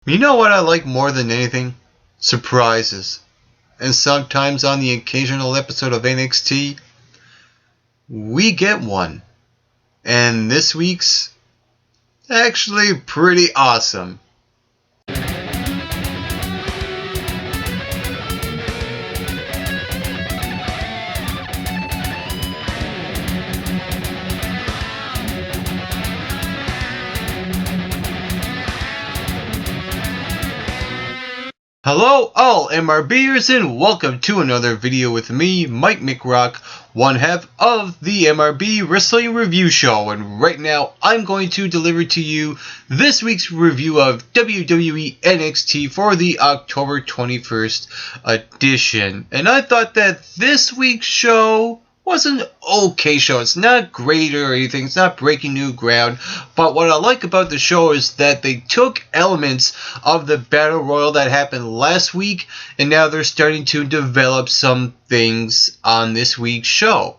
You know what I like more than anything? Surprises. And sometimes on the occasional episode of NXT, we get one. And this week's actually pretty awesome. Hello all MRBers and welcome to another video with me, Mike McRock, one half of the MRB Wrestling Review Show, and right now I'm going to deliver to you this week's review of WWE NXT for the October 21st edition. And I thought that this week's show was an okay show. It's not great or anything. It's not breaking new ground. But what I like about the show is that they took elements of the Battle Royal that happened last week, and now they're starting to develop some things on this week's show.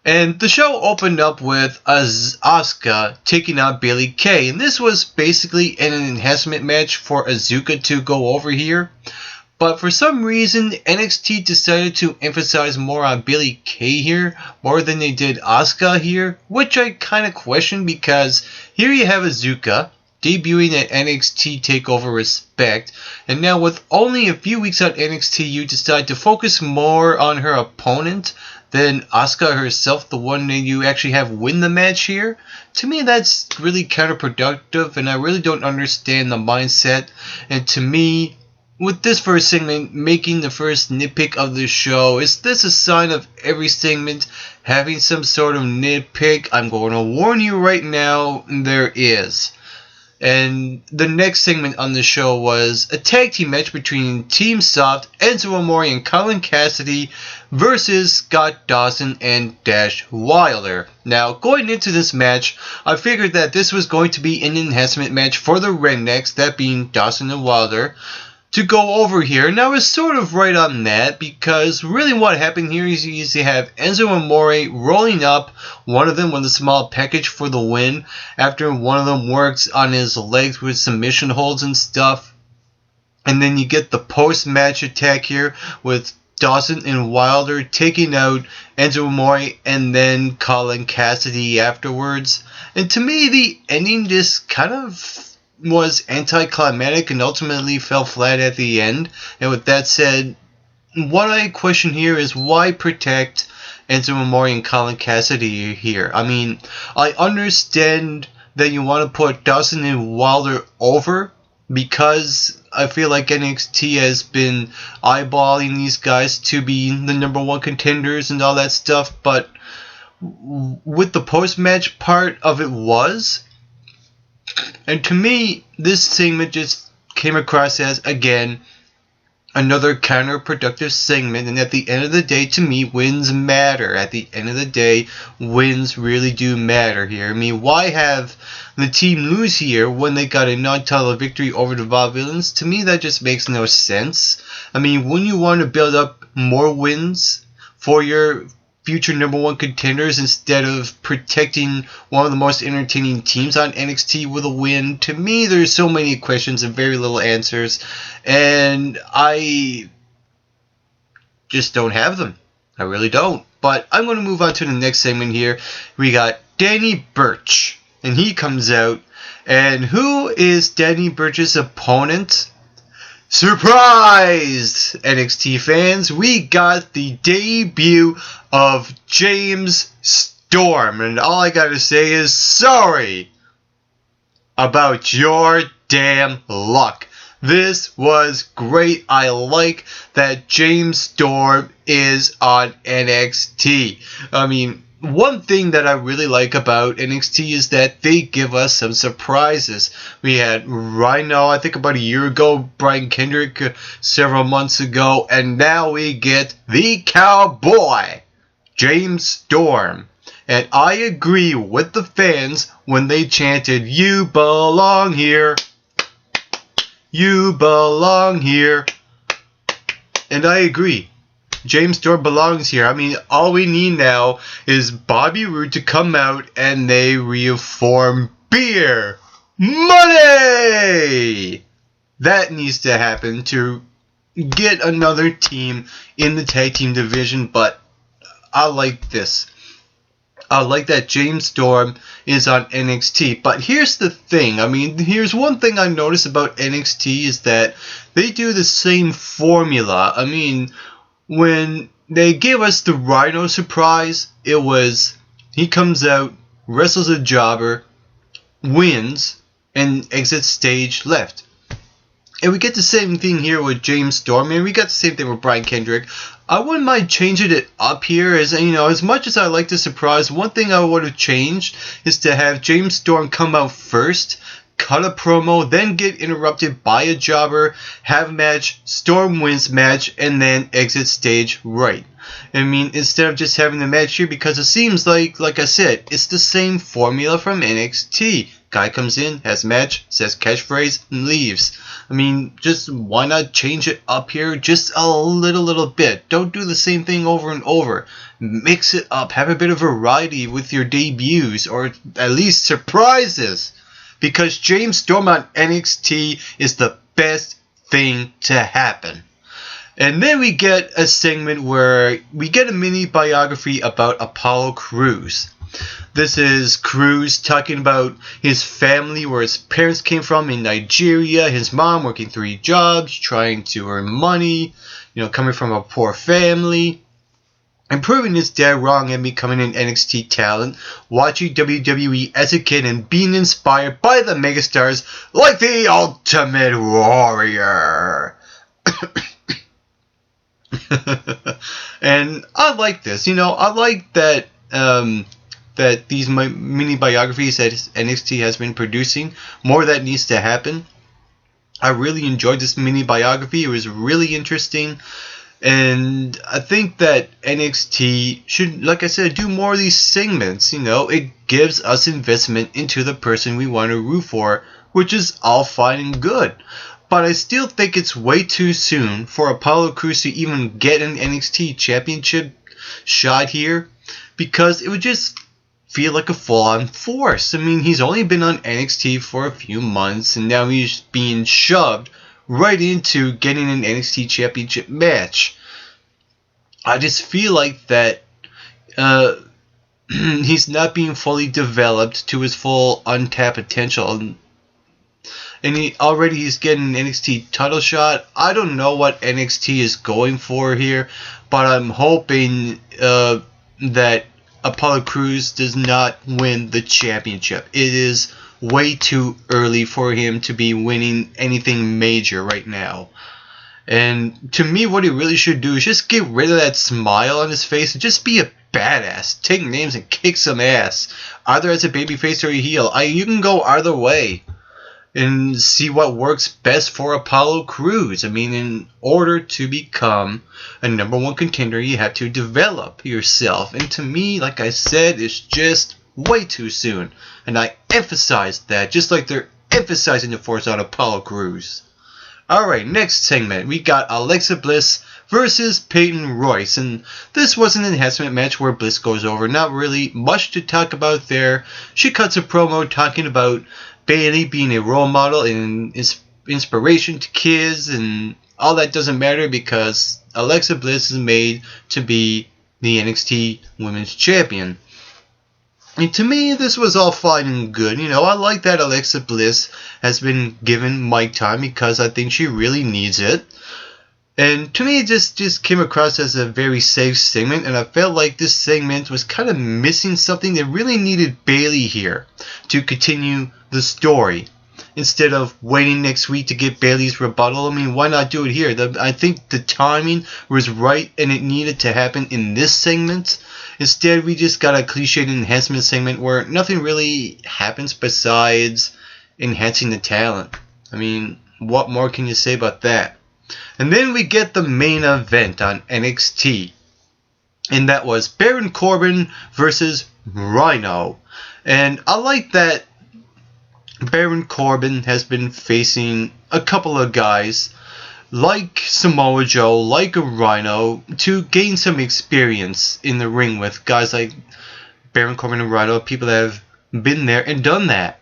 And the show opened up with Asuka taking on Bayley Kay. And this was basically an enhancement match for Asuka to go over here. But for some reason, NXT decided to emphasize more on Bayley Kay here, more than they did Asuka here, which I kind of question because here you have Asuka debuting at NXT TakeOver Respect, and now with only a few weeks on NXT, you decide to focus more on her opponent than Asuka herself, the one that you actually have win the match here. To me, that's really counterproductive, and I really don't understand the mindset, and to me, with this first segment making the first nitpick of the show, is this a sign of every segment having some sort of nitpick? I'm going to warn you right now, there is. And the next segment on the show was a tag team match between Team Soft, Enzo Amore and Colin Cassidy versus Scott Dawson and Dash Wilder. Now, going into this match, I figured that this was going to be an enhancement match for the Rednecks, that being Dawson and Wilder, to go over here, and I was sort of right on that, because really what happened here is you have Enzo Amore rolling up one of them with a small package for the win after one of them works on his legs with submission holds and stuff. And then you get the post-match attack here with Dawson and Wilder taking out Enzo Amore and then Colin Cassidy afterwards. And to me, the ending just kind of was anticlimactic and ultimately fell flat at the end. And with that said, what I question here is why protect Enzo Amore and Colin Cassidy here? I mean, I understand that you want to put Dawson and Wilder over because I feel like NXT has been eyeballing these guys to be the number one contenders and all that stuff, but with the post-match part of it was. And to me, this segment just came across as, again, another counterproductive segment. And at the end of the day, to me, wins matter. At the end of the day, wins really do matter here. I mean, why have the team lose here when they got a non-title victory over the Vaudevillains? To me, that just makes no sense. I mean, wouldn't you want to build up more wins for your future number one contenders instead of protecting one of the most entertaining teams on NXT with a win? To me, there's so many questions and very little answers, and I just don't have them. I really don't. But I'm going to move on to the next segment here. We got Danny Burch, and he comes out, and who is Danny Burch's opponent? Surprise! NXT fans, we got the debut of James Storm, and all I gotta say is sorry about your damn luck. This was great. I like that James Storm is on NXT. I mean, one thing that I really like about NXT is that they give us some surprises. We had Rhino, I think about a year ago, Brian Kendrick several months ago, and now we get the Cowboy, James Storm. And I agree with the fans when they chanted, "You belong here. You belong here." And I agree. James Storm belongs here. I mean, all we need now is Bobby Roode to come out and they reform beer. Money! That needs to happen to get another team in the tag team division, but I like this. I like that James Storm is on NXT. But here's the thing. I mean, here's one thing I noticed about NXT is that they do the same formula. I mean, when they gave us the Rhino surprise, it was he comes out, wrestles a jobber, wins, and exits stage left. And we get the same thing here with James Storm, and we got the same thing with Brian Kendrick. I wouldn't mind changing it up here, as much as I like the surprise, one thing I would have changed is to have James Storm come out first, cut a promo, then get interrupted by a jobber, have a match, Storm wins match, and then exit stage right. I mean, instead of just having the match here, because it seems like I said, it's the same formula from NXT. Guy comes in, has a match, says catchphrase, and leaves. I mean, just why not change it up here just a little bit? Don't do the same thing over and over. Mix it up. Have a bit of variety with your debuts, or at least surprises. Because James Storm on NXT is the best thing to happen. And then we get a segment where we get a mini biography about Apollo Crews. This is Crews talking about his family, where his parents came from in Nigeria, his mom working 3 jobs, trying to earn money, coming from a poor family, and proving his dad wrong and becoming an NXT talent, watching WWE as a kid and being inspired by the megastars like the Ultimate Warrior. And I like this. I like that that these mini biographies that NXT has been producing. More of that needs to happen. I really enjoyed this mini biography. It was really interesting. And I think that NXT should, like I said, do more of these segments. It gives us investment into the person we want to root for, which is all fine and good. But I still think it's way too soon for Apollo Crews to even get an NXT championship shot here, because it would just feel like a full-on force. I mean, he's only been on NXT for a few months, and now he's being shoved right into getting an NXT championship match. I just feel like that he's not being fully developed to his full untapped potential. And he's getting an NXT title shot. I don't know what NXT is going for here, but I'm hoping that Apollo Crews does not win the championship. It is way too early for him to be winning anything major right now. And to me, what he really should do is just get rid of that smile on his face and just be a badass. Take names and kick some ass. Either as a babyface or a heel. You can go either way. And see what works best for Apollo Crews. I mean, in order to become a #1 contender, you have to develop yourself. And to me, like I said, it's just way too soon. And I emphasize that, just like they're emphasizing the force on Apollo Crews. Alright, next segment. We got Alexa Bliss versus Peyton Royce. And this was an enhancement match where Bliss goes over. Not really much to talk about there. She cuts a promo talking about Bayley being a role model and inspiration to kids, and all that doesn't matter because Alexa Bliss is made to be the NXT Women's Champion. And to me, this was all fine and good. I like that Alexa Bliss has been given mic time because I think she really needs it. And to me, it just came across as a very safe segment, and I felt like this segment was kind of missing something that really needed Bayley here to continue the story. Instead of waiting next week to get Bayley's rebuttal, I mean, why not do it here? I think the timing was right, and it needed to happen in this segment. Instead, we just got a cliched enhancement segment where nothing really happens besides enhancing the talent. I mean, what more can you say about that? And then we get the main event on NXT. And that was Baron Corbin versus Rhino. And I like that Baron Corbin has been facing a couple of guys like Samoa Joe, like a Rhino, to gain some experience in the ring with guys like Baron Corbin and Rhino, people that have been there and done that.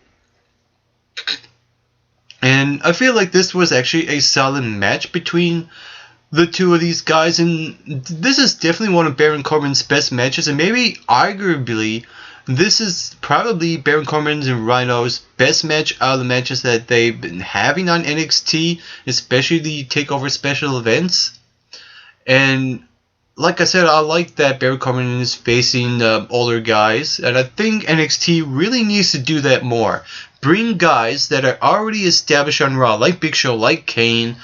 And I feel like this was actually a solid match between the two of these guys, and this is definitely one of Baron Corbin's best matches, and maybe arguably this is probably Baron Corbin's and Rhino's best match out of the matches that they've been having on NXT, especially the TakeOver special events. And like I said, I like that Baron Corbin is facing older guys, and I think NXT really needs to do that more. Bring guys that are already established on Raw, like Big Show, like Kane,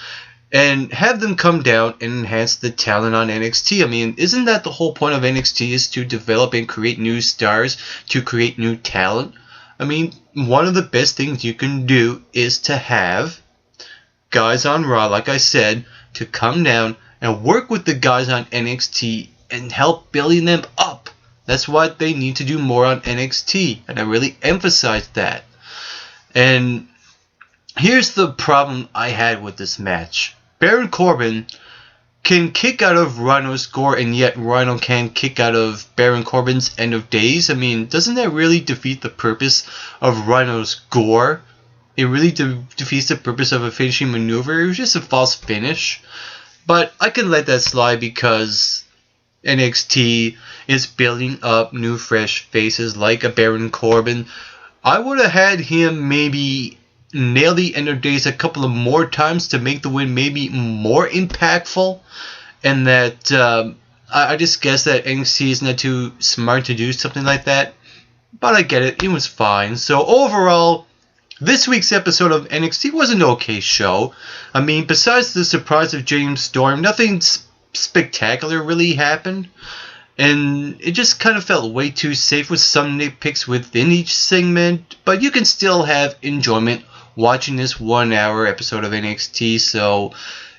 and have them come down and enhance the talent on NXT. I mean, isn't that the whole point of NXT, is to develop and create new stars, to create new talent? I mean, one of the best things you can do is to have guys on Raw, like I said, to come down and work with the guys on NXT and help building them up. That's what they need to do more on NXT, and I really emphasize that. And here's the problem I had with this match. Baron Corbin can kick out of Rhino's gore, and yet Rhino can't kick out of Baron Corbin's End of Days. I mean, doesn't that really defeat the purpose of Rhino's gore? It really defeats the purpose of a finishing maneuver. It was just a false finish. But I can let that slide because NXT is building up new fresh faces like a Baron Corbin. I would have had him maybe nail the End of Days a couple of more times to make the win maybe more impactful, and that I just guess that NXT is not too smart to do something like that, but I get it, it was fine. So overall, this week's episode of NXT was an okay show. I mean, besides the surprise of James Storm, nothing spectacular really happened, and it just kind of felt way too safe with some nitpicks within each segment, but you can still have enjoyment watching this 1 hour episode of NXT. So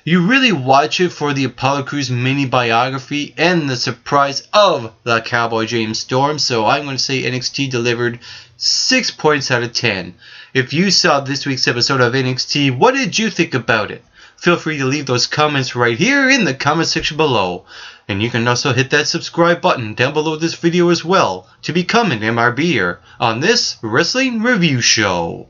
you really watch it for the Apollo Crews mini biography and the surprise of the Cowboy James Storm. So I'm going to say NXT delivered 6 points out of 10. If you saw this week's episode of NXT, what did you think about it? Feel free to leave those comments right here in the comment section below. And you can also hit that subscribe button down below this video as well to become an MRBer on this wrestling review show.